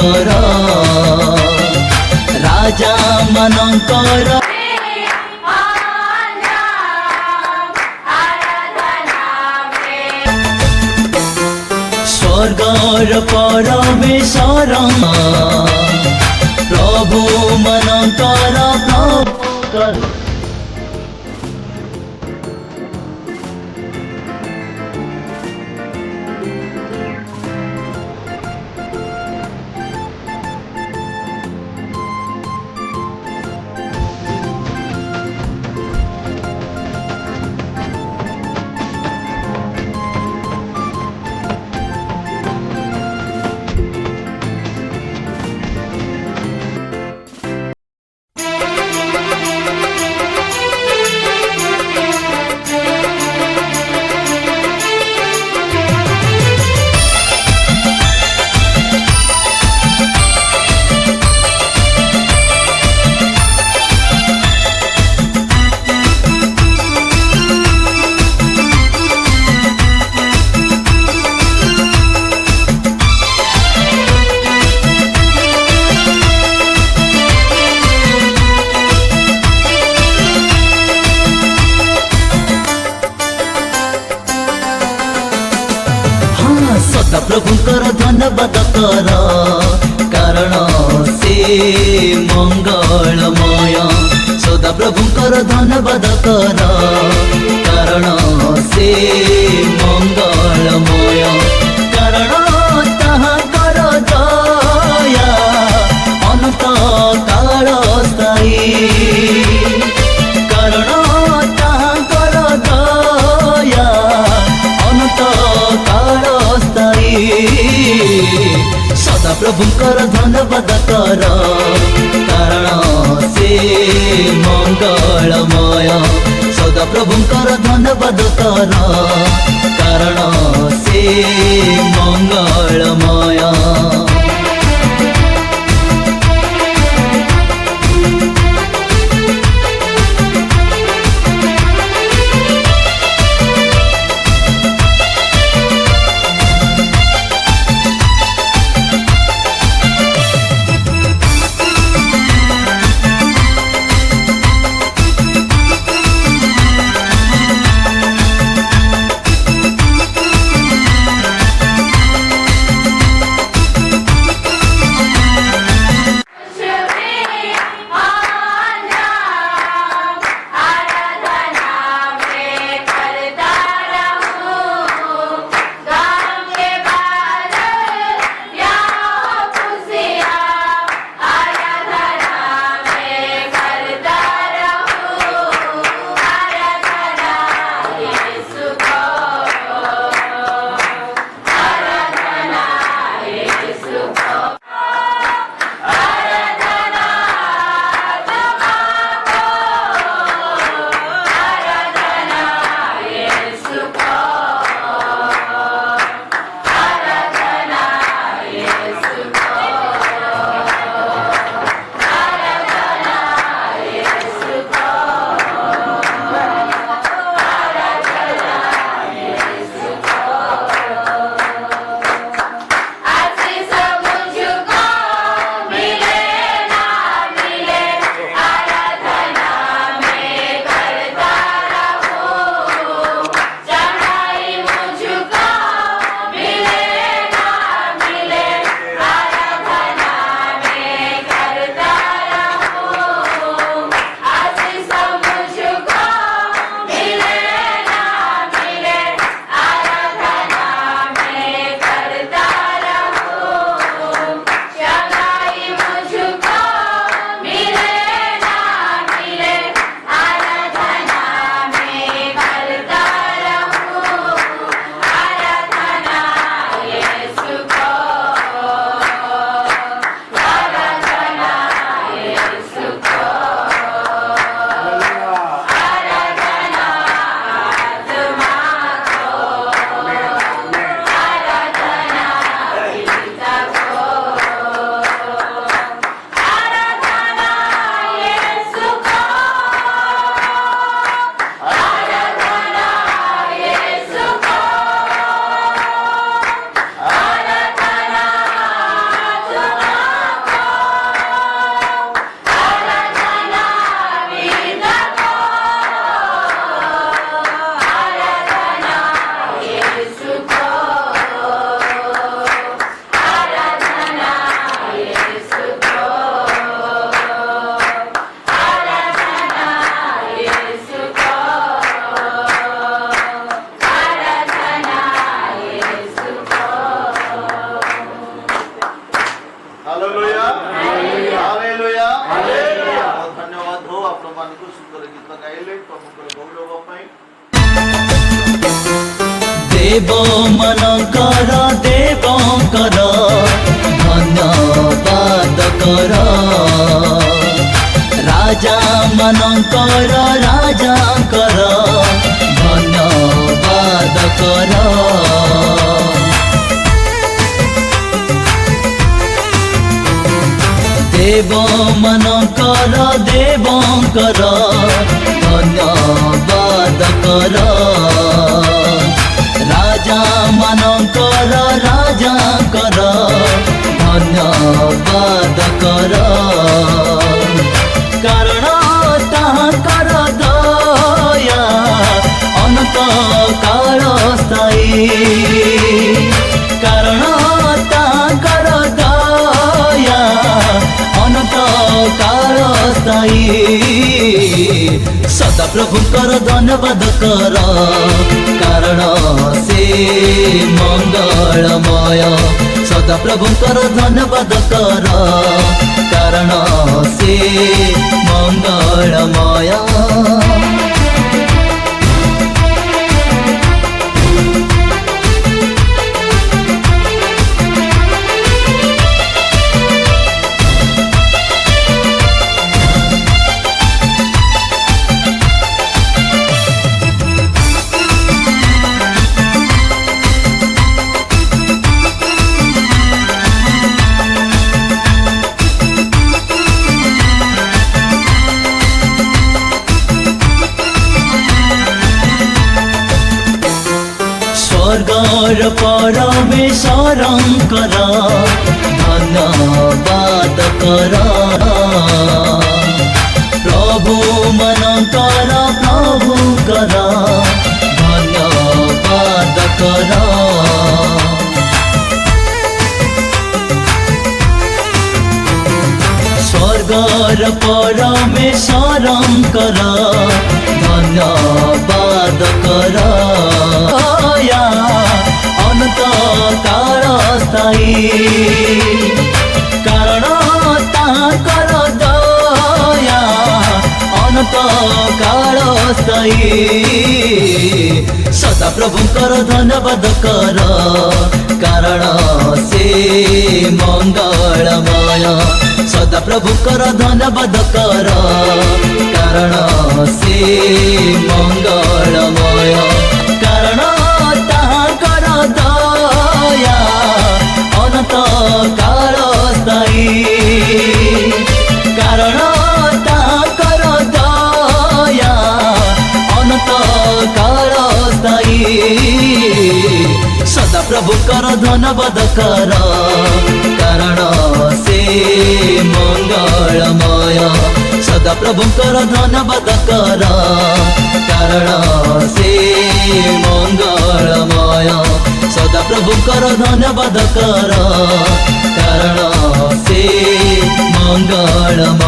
स्वर्गर राजा मनंकर स्वर्गर परमेश्वर प्रभु मनंकर प्रभु सदा प्रभुंकर धन्यवाद कर कारण से मंगलमय सदा प्रभुंकर धन्यवाद कर कारण से मंगलमय कारण ताहाकर दया अनंत काल स्थायी कारण ताहाकर दया अनंत काल सदा प्रभुंकर धन्यवाद कर कारण से मंगलमय सदा प्रभुंकर धन्यवाद कर कारण से मंगलमय आइले प्रभुଙ୍କର ଗୌରବ ପାଇଁ। देव मनकर देवकर धन्यवाद कर राजा मनकर राजाकर धन्यवाद कर देव मनकर देवकर धन्यवाद कर राजा मनकर राजाकर धन्यवाद कर कारण ताकर दया अनंत काल स्थायी कारण ताकर दया अनंत काल स्थायी सदा प्रभुकर धन्यवाद कर कारण से मंगलमय सदा प्रभुकर धन्यवाद कर कारण से मंगलमय स्वर्गर परमेश्वरंकर धन्यवाद कर प्रभु मनकर प्रभुकर धन्यवाद कर स्वर्गर परमेश्वरंकर धन्यवाद कर अनंत काल स्थायी कारण ताकर दया अनंत काल स्थायी सदा प्रभुकर धन्यवाद कर कारण से मंगलमय सदा प्रभुकर धन्यवाद कर कारण से मंगलमय कारण ताकर दया अनंत काल स्थायी कारण ताकर दया अनंत काल स्थायी सदा प्रभुकर धन्यवाद कर कारण से मंगलमय सदा प्रभुकर धन्यवाद कर कारण से मंगलमय सदा प्रभुकर धन्यवाद कर कारण से मंगलमय।